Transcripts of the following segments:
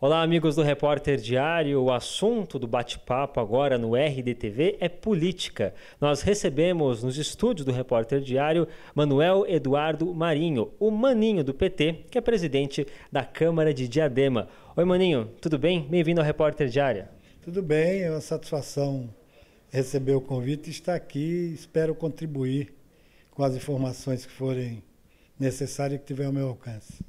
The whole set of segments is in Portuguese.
Olá, amigos do Repórter Diário. O assunto do bate-papo agora no RDTV é política. Nós recebemos nos estúdios do Repórter Diário Manuel Eduardo Marinho, o Maninho do PT, que é presidente da Câmara de Diadema. Oi, Maninho, tudo bem? Bem-vindo ao Repórter Diário. Tudo bem, é uma satisfação receber o convite e estar aqui. Espero contribuir com as informações que forem necessárias e que tiver ao meu alcance.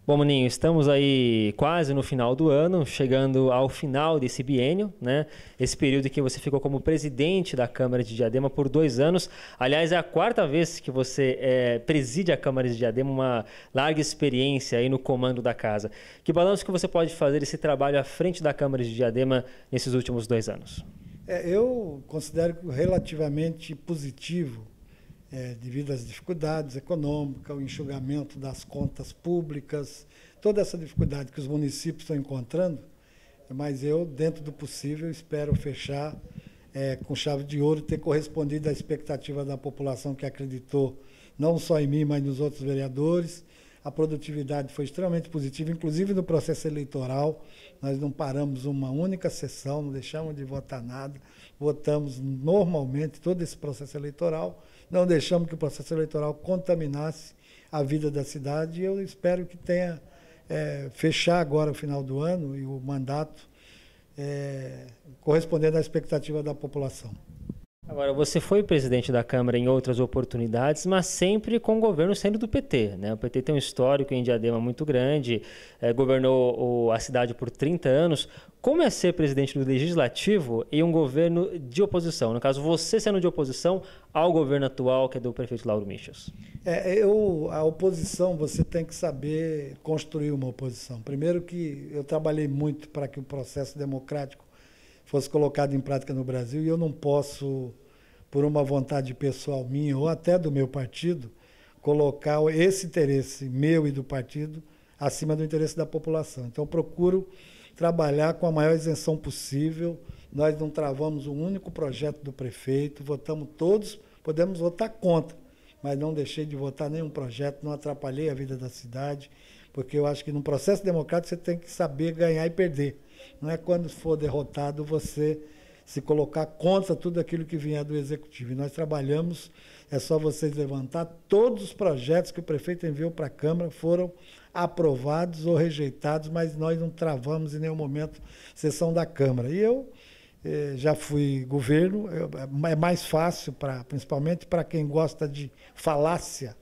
Bom, Maninho, estamos aí quase no final do ano, chegando ao final desse biênio, né? Esse período em que você ficou como presidente da Câmara de Diadema por 2 anos. Aliás, é a 4ª vez que você preside a Câmara de Diadema, uma larga experiência aí no comando da casa. Que balanço que você pode fazer desse trabalho à frente da Câmara de Diadema nesses últimos 2 anos? Eu considero relativamente positivo, devido às dificuldades econômicas, o enxugamento das contas públicas, toda essa dificuldade que os municípios estão encontrando, mas eu, dentro do possível, espero fechar com chave de ouro, ter correspondido à expectativa da população que acreditou não só em mim, mas nos outros vereadores. A produtividade foi extremamente positiva, inclusive no processo eleitoral. Nós não paramos uma única sessão, não deixamos de votar nada, votamos normalmente todo esse processo eleitoral, não deixamos que o processo eleitoral contaminasse a vida da cidade, e eu espero que tenha, fechar agora o final do ano e o mandato correspondendo à expectativa da população. Agora, você foi presidente da Câmara em outras oportunidades, mas sempre com o governo sendo do PT, né? O PT tem um histórico em Diadema muito grande, governou a cidade por 30 anos. Como é ser presidente do Legislativo em um governo de oposição? No caso, você sendo de oposição ao governo atual, que é do prefeito Lauro Michels. A oposição, você tem que saber construir uma oposição. Primeiro que eu trabalhei muito para que o processo democrático fosse colocado em prática no Brasil, e eu não posso, por uma vontade pessoal minha ou até do meu partido, colocar esse interesse meu e do partido acima do interesse da população. Então, eu procuro trabalhar com a maior isenção possível. Nós não travamos um único projeto do prefeito, votamos todos, podemos votar contra, mas não deixei de votar nenhum projeto, não atrapalhei a vida da cidade, porque eu acho que no processo democrático você tem que saber ganhar e perder. Não é quando for derrotado você se colocar contra tudo aquilo que vier do Executivo. E nós trabalhamos, é só vocês levantar, todos os projetos que o prefeito enviou para a Câmara foram aprovados ou rejeitados, mas nós não travamos em nenhum momento sessão da Câmara. E eu já fui governo, é mais fácil, principalmente para quem gosta de falácia,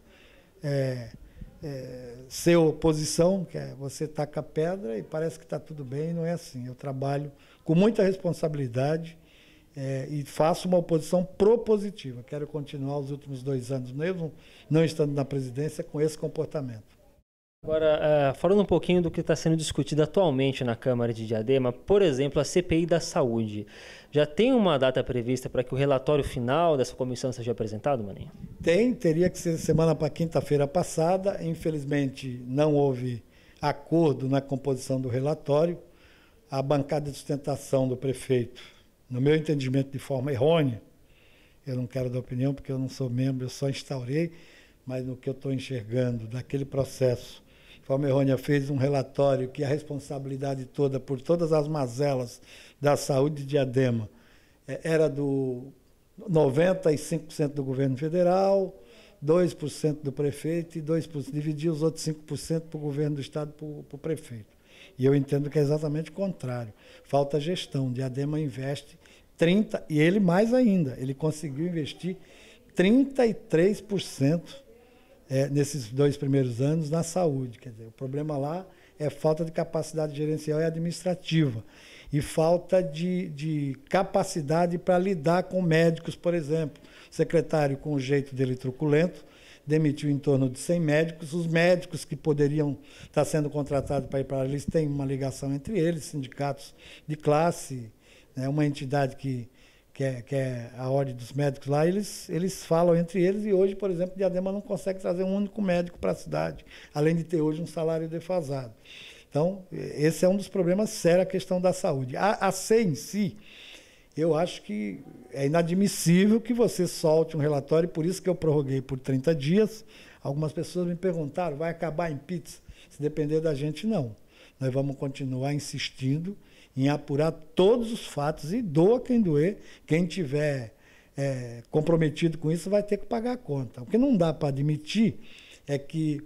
ser oposição, que é você taca pedra e parece que está tudo bem, não é assim. Eu trabalho com muita responsabilidade e faço uma oposição propositiva. Quero continuar os últimos 2 anos, mesmo não estando na presidência, com esse comportamento. Agora, falando um pouquinho do que está sendo discutido atualmente na Câmara de Diadema, por exemplo, a CPI da Saúde. Já tem uma data prevista para que o relatório final dessa comissão seja apresentado, Maninho? Teria que ser semana para quinta-feira passada. Infelizmente, não houve acordo na composição do relatório. A bancada de sustentação do prefeito, no meu entendimento, de forma errônea, eu não quero dar opinião porque eu não sou membro, eu só instaurei, mas no que eu estou enxergando daquele processo, de forma errônea, fez um relatório que a responsabilidade toda por todas as mazelas da saúde de Diadema era do 95% do governo federal, 2% do prefeito e 2%, dividia os outros 5% para o governo do estado, para o prefeito. E eu entendo que é exatamente o contrário. Falta gestão. Diadema investe 30%, e ele mais ainda, ele conseguiu investir 33% nesses 2 primeiros anos na saúde. Quer dizer, o problema lá é falta de capacidade gerencial e administrativa e falta de capacidade para lidar com médicos, por exemplo. O secretário, com o jeito dele truculento, demitiu em torno de 100 médicos. Os médicos que poderiam estar sendo contratados para ir para lá, eles têm uma ligação entre eles, sindicatos de classe, né, uma entidade que é a Ordem dos Médicos lá, eles falam entre eles, e hoje, por exemplo, Diadema não consegue trazer um único médico para a cidade, além de ter hoje um salário defasado. Então, esse é um dos problemas sérios, a questão da saúde. A C em si, eu acho que é inadmissível que você solte um relatório, por isso que eu prorroguei por 30 dias. Algumas pessoas me perguntaram, vai acabar em pizza? Se depender da gente, não. nós vamos continuar insistindo em apurar todos os fatos e doa quem doer. Quem tiver comprometido com isso vai ter que pagar a conta. O que não dá para admitir é que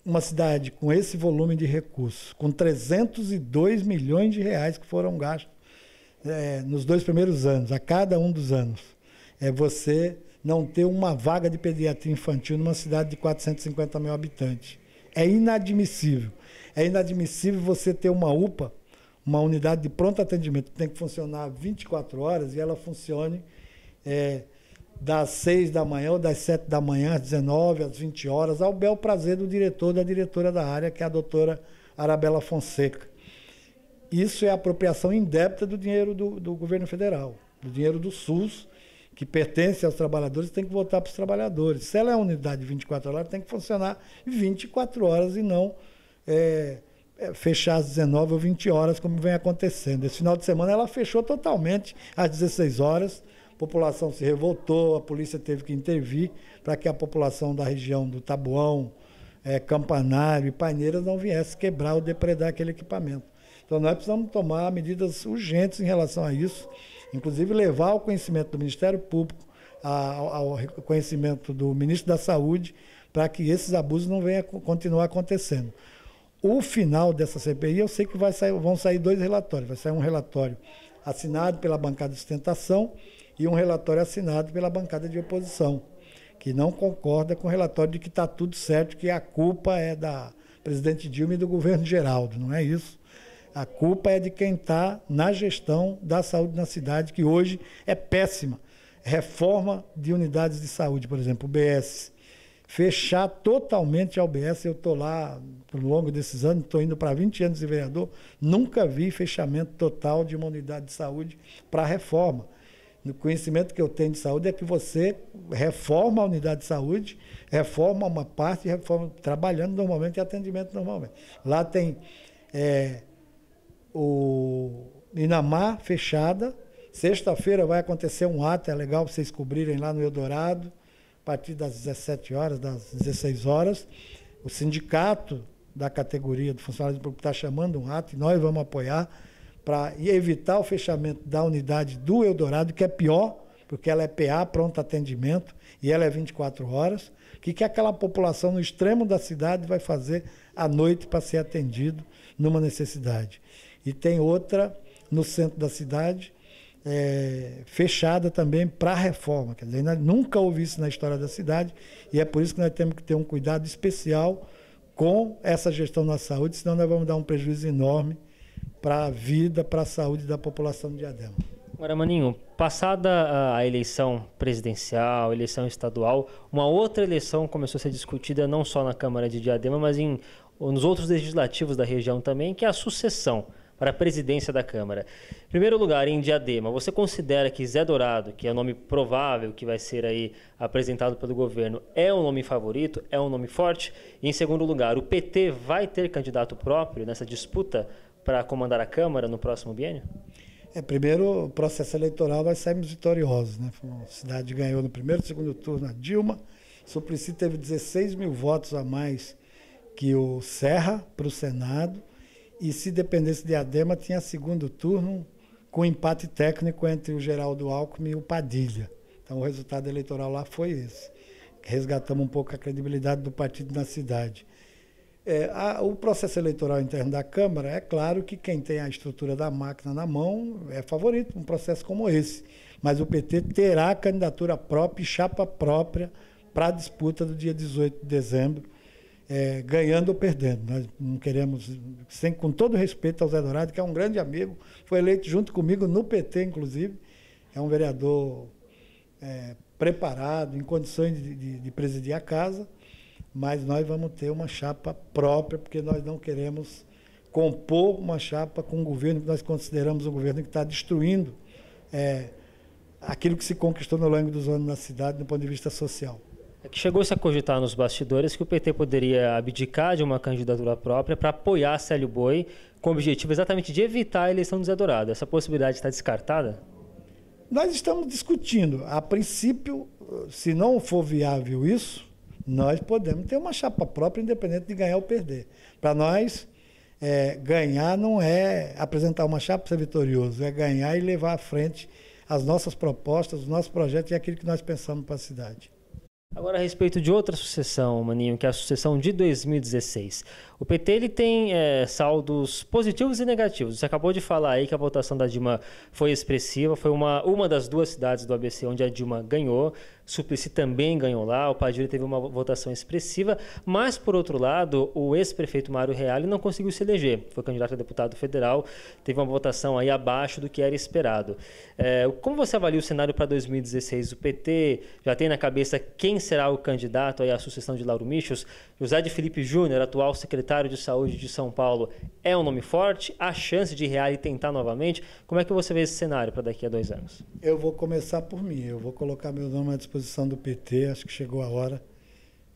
uma cidade com esse volume de recursos, com 302 milhões de reais que foram gastos nos 2 primeiros anos, a cada um dos anos, você não ter uma vaga de pediatria infantil numa cidade de 450 mil habitantes. É inadmissível. É inadmissível você ter uma UPA, uma unidade de pronto atendimento, que tem que funcionar 24 horas e ela funcione das 6 da manhã ou das 7 da manhã, às 19, às 20 horas, ao bel prazer do diretor, da diretora da área, que é a doutora Arabella Fonseca. Isso é apropriação indébita do dinheiro do governo federal, do dinheiro do SUS, que pertence aos trabalhadores, tem que voltar para os trabalhadores. Se ela é uma unidade de 24 horas, tem que funcionar 24 horas e não fechar às 19 ou 20 horas, como vem acontecendo. Esse final de semana ela fechou totalmente às 16 horas, a população se revoltou, a polícia teve que intervir para que a população da região do Taboão, Campanário e Paineiras não viesse quebrar ou depredar aquele equipamento. Então nós precisamos tomar medidas urgentes em relação a isso, inclusive levar ao conhecimento do Ministério Público, ao conhecimento do Ministro da Saúde, para que esses abusos não venham a continuar acontecendo. O final dessa CPI, eu sei que vão sair 2 relatórios. Vai sair um relatório assinado pela bancada de sustentação e um relatório assinado pela bancada de oposição, que não concorda com o relatório de que está tudo certo, que a culpa é da presidente Dilma e do governo Geraldo. Não é isso. A culpa é de quem está na gestão da saúde na cidade, que hoje é péssima. Reforma de unidades de saúde, por exemplo, o BS. Fechar totalmente a UBS, eu estou lá ao longo desses anos, estou indo para 20 anos de vereador, nunca vi fechamento total de uma unidade de saúde para reforma. No conhecimento que eu tenho de saúde é que você reforma a unidade de saúde, reforma uma parte, reforma trabalhando normalmente e atendimento normalmente. Lá tem o Inamar fechada, sexta-feira vai acontecer um ato, é legal vocês cobrirem lá no Eldorado, a partir das 17 horas, das 16 horas, o sindicato da categoria do funcionário público está chamando um ato e nós vamos apoiar para evitar o fechamento da unidade do Eldorado, que é pior, porque ela é PA, pronto atendimento, e ela é 24 horas. O que aquela população no extremo da cidade vai fazer à noite para ser atendido numa necessidade? E tem outra no centro da cidade, fechada também para reforma. Quer dizer, nunca houve isso na história da cidade e é por isso que nós temos que ter um cuidado especial com essa gestão da saúde, senão nós vamos dar um prejuízo enorme para a vida, para a saúde da população de Diadema. Agora, Maninho, passada a eleição presidencial, eleição estadual, uma outra eleição começou a ser discutida não só na Câmara de Diadema, mas nos outros legislativos da região também, que é a sucessão para a presidência da Câmara. Em primeiro lugar, em Diadema, você considera que Zé Dourado, que é o nome provável que vai ser aí apresentado pelo governo, é um nome favorito, é um nome forte? E em segundo lugar, o PT vai ter candidato próprio nessa disputa para comandar a Câmara no próximo biênio? Primeiro, o processo eleitoral vai sairmos vitoriosos, né? A cidade ganhou no primeiro e segundo turno a Dilma, Suplicy teve 16 mil votos a mais que o Serra para o Senado, e se dependesse de Diadema, tinha segundo turno com empate técnico entre o Geraldo Alckmin e o Padilha. Então o resultado eleitoral lá foi esse. Resgatamos um pouco a credibilidade do partido na cidade. O processo eleitoral interno da Câmara, é claro que quem tem a estrutura da máquina na mão é favorito, um processo como esse. Mas o PT terá candidatura própria e chapa própria para a disputa do dia 18 de dezembro, ganhando ou perdendo. Nós não queremos, com todo respeito ao Zé Dourado, que é um grande amigo, foi eleito junto comigo no PT, inclusive, é um vereador preparado, em condições de presidir a casa, mas nós vamos ter uma chapa própria, porque nós não queremos compor uma chapa com um governo que nós consideramos um governo que está destruindo aquilo que se conquistou no longo dos anos na cidade, do ponto de vista social. Chegou-se a cogitar nos bastidores que o PT poderia abdicar de uma candidatura própria para apoiar Célio Boi, com o objetivo exatamente de evitar a eleição do Zé Dourado. Essa possibilidade está descartada? Nós estamos discutindo. A princípio, se não for viável isso, nós podemos ter uma chapa própria, independente de ganhar ou perder. Para nós, Ganhar não é apresentar uma chapa para ser vitorioso, é ganhar e levar à frente as nossas propostas, os nossos projetos e aquilo que nós pensamos para a cidade. Agora, a respeito de outra sucessão, Maninho, que é a sucessão de 2016. O PT ele tem saldos positivos e negativos. Você acabou de falar aí que a votação da Dilma foi expressiva, foi uma das duas cidades do ABC onde a Dilma ganhou. Suplicy também ganhou lá, o Padilha teve uma votação expressiva, mas, por outro lado, o ex-prefeito Mário Reale não conseguiu se eleger. Foi candidato a deputado federal, teve uma votação aí abaixo do que era esperado. Como você avalia o cenário para 2016? O PT já tem na cabeça quem será o candidato aí à sucessão de Lauro Michels? José de Felipe Júnior, atual secretário de Saúde de São Paulo, é um nome forte? Há chance de Reale tentar novamente? Como é que você vê esse cenário para daqui a 2 anos? Eu vou começar por mim, eu vou colocar meu nome à disposição do PT, acho que chegou a hora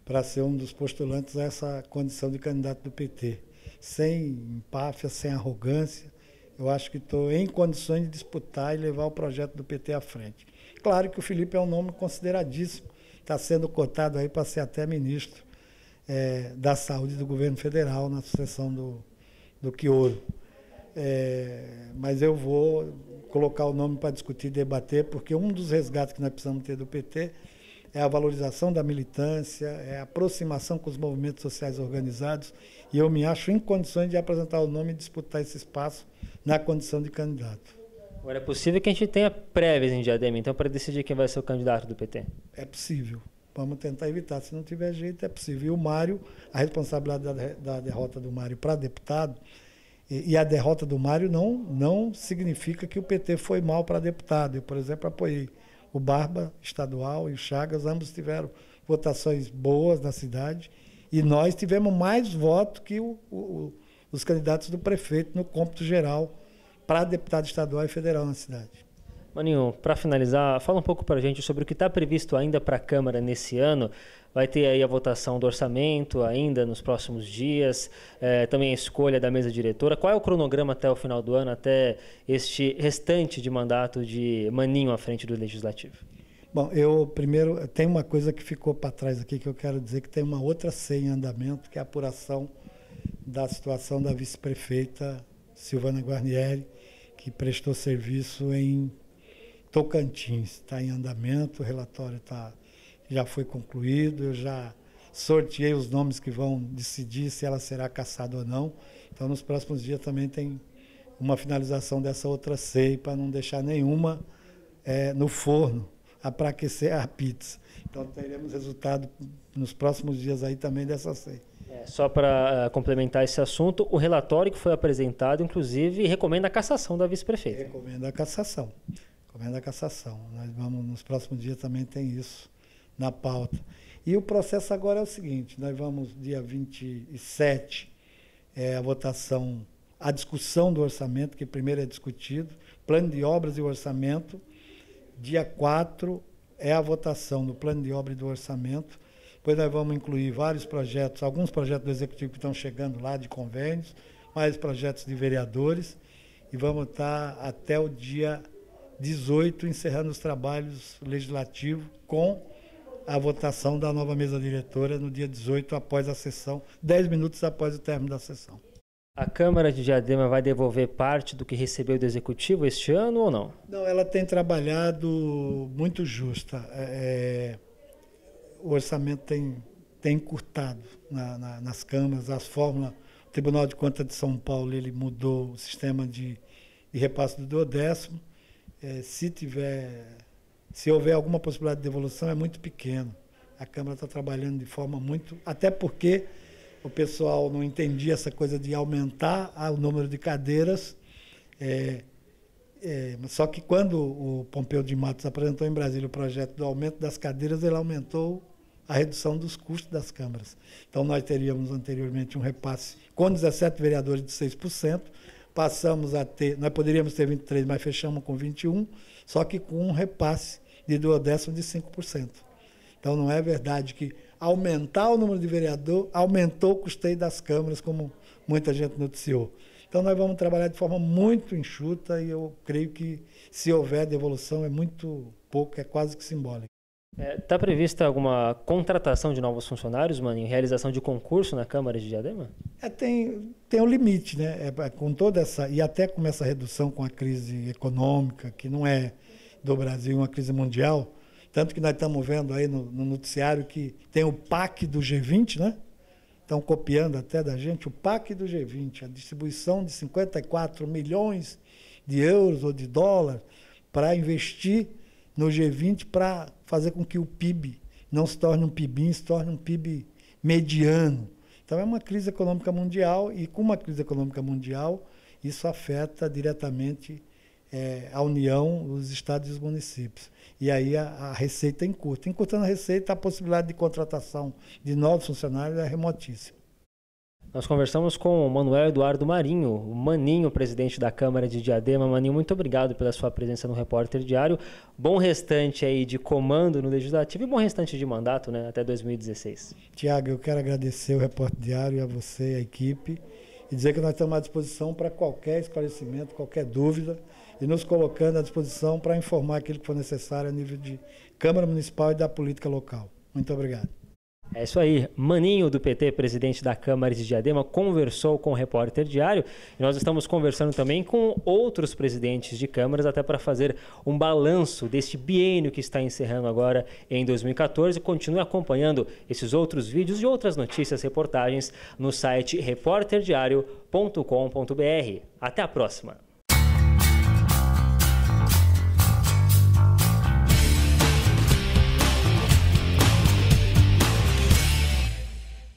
para ser um dos postulantes a essa condição de candidato do PT. Sem empáfia, sem arrogância, eu acho que estou em condições de disputar e levar o projeto do PT à frente. Claro que o Felipe é um nome consideradíssimo, está sendo cotado aí para ser até ministro da Saúde do governo federal na sucessão do Quioro. Mas eu vou colocar o nome para discutir e debater, porque um dos resgates que nós precisamos ter do PT é a valorização da militância, é a aproximação com os movimentos sociais organizados, e eu me acho em condições de apresentar o nome e disputar esse espaço na condição de candidato. Agora, é possível que a gente tenha prévias em Diadema, então, para decidir quem vai ser o candidato do PT? É possível. Vamos tentar evitar. Se não tiver jeito, é possível. E o Mário, a responsabilidade da derrota do Mário para deputado, e a derrota do Mário não significa que o PT foi mal para deputado. Eu, por exemplo, apoiei o Barba estadual e o Chagas, ambos tiveram votações boas na cidade, e nós tivemos mais votos que os candidatos do prefeito no cômputo geral para deputado estadual e federal na cidade. Maninho, para finalizar, fala um pouco para a gente sobre o que está previsto ainda para a Câmara nesse ano. Vai ter aí a votação do orçamento ainda nos próximos dias, também a escolha da mesa diretora. Qual é o cronograma até o final do ano, até este restante de mandato de Maninho à frente do Legislativo? Bom, primeiro, tem uma coisa que ficou para trás aqui que eu quero dizer, que tem uma outra ceia em andamento, que é a apuração da situação da vice-prefeita Silvana Guarnieri, que prestou serviço em Tocantins. Está em andamento, o relatório já foi concluído, eu já sorteei os nomes que vão decidir se ela será cassada ou não. Então, nos próximos dias também tem uma finalização dessa outra CEI, para não deixar nenhuma no forno para aquecer a pizza. Então, teremos resultado nos próximos dias aí também dessa CEI. Só para complementar esse assunto, o relatório que foi apresentado, inclusive, recomenda a cassação da vice-prefeita. Recomenda a cassação. Nós vamos, nos próximos dias também tem isso na pauta. E o processo agora é o seguinte, nós vamos, dia 27, a votação, a discussão do orçamento, que primeiro é discutido, plano de obras e orçamento. Dia 4 é a votação do plano de obra e do orçamento. Depois nós vamos incluir vários projetos, alguns projetos do Executivo que estão chegando lá, de convênios, mais projetos de vereadores, e vamos estar até o dia 18 encerrando os trabalhos legislativos com a votação da nova mesa diretora no dia 18, após a sessão, 10 minutos após o término da sessão. A Câmara de Diadema vai devolver parte do que recebeu do Executivo este ano ou não? Não, ela tem trabalhado muito justa. O orçamento tem encurtado nas câmaras, as fórmulas. O Tribunal de Contas de São Paulo ele mudou o sistema de repasse do 10º. Se houver alguma possibilidade de devolução, é muito pequeno. A Câmara está trabalhando de forma muito... Até porque o pessoal não entendia essa coisa de aumentar o número de cadeiras. Só que quando o Pompeu de Matos apresentou em Brasília o projeto do aumento das cadeiras, ele aumentou a redução dos custos das câmaras. Então, nós teríamos anteriormente um repasse com 17 vereadores de 6%, passamos a ter, nós poderíamos ter 23, mas fechamos com 21, só que com um repasse de 1/10 de 5%. Então, não é verdade que aumentar o número de vereador aumentou o custeio das câmaras, como muita gente noticiou. Então, nós vamos trabalhar de forma muito enxuta e eu creio que, se houver devolução, é muito pouco, é quase que simbólico. Está prevista alguma contratação de novos funcionários, Maninho? Realização de concurso na Câmara de Diadema? Tem um limite, né? Com toda essa, e até com essa redução com a crise econômica, que não é do Brasil, uma crise mundial, tanto que nós estamos vendo aí no noticiário que tem o PAC do G20, né? Estão copiando até da gente, o PAC do G20, a distribuição de 54 milhões de euros ou de dólares para investir no G20 para fazer com que o PIB não se torne um PIBinho, se torne um PIB mediano. Então é uma crise econômica mundial e com uma crise econômica mundial isso afeta diretamente a União, os estados e os municípios. E aí a receita encurta. Encurtando a receita, a possibilidade de contratação de novos funcionários é remotíssima. Nós conversamos com o Manuel Eduardo Marinho, o Maninho, presidente da Câmara de Diadema. Maninho, muito obrigado pela sua presença no Repórter Diário. Bom restante aí de comando no Legislativo e bom restante de mandato, né, até 2016. Tiago, eu quero agradecer o Repórter Diário, a você, a equipe, e dizer que nós estamos à disposição para qualquer esclarecimento, qualquer dúvida, e nos colocando à disposição para informar aquilo que for necessário a nível de Câmara Municipal e da política local. Muito obrigado. É isso aí, Maninho do PT, presidente da Câmara de Diadema, conversou com o Repórter Diário e nós estamos conversando também com outros presidentes de câmaras até para fazer um balanço deste biênio que está encerrando agora em 2014. Continue acompanhando esses outros vídeos e outras notícias, reportagens no site repórterdiario.com.br. Até a próxima!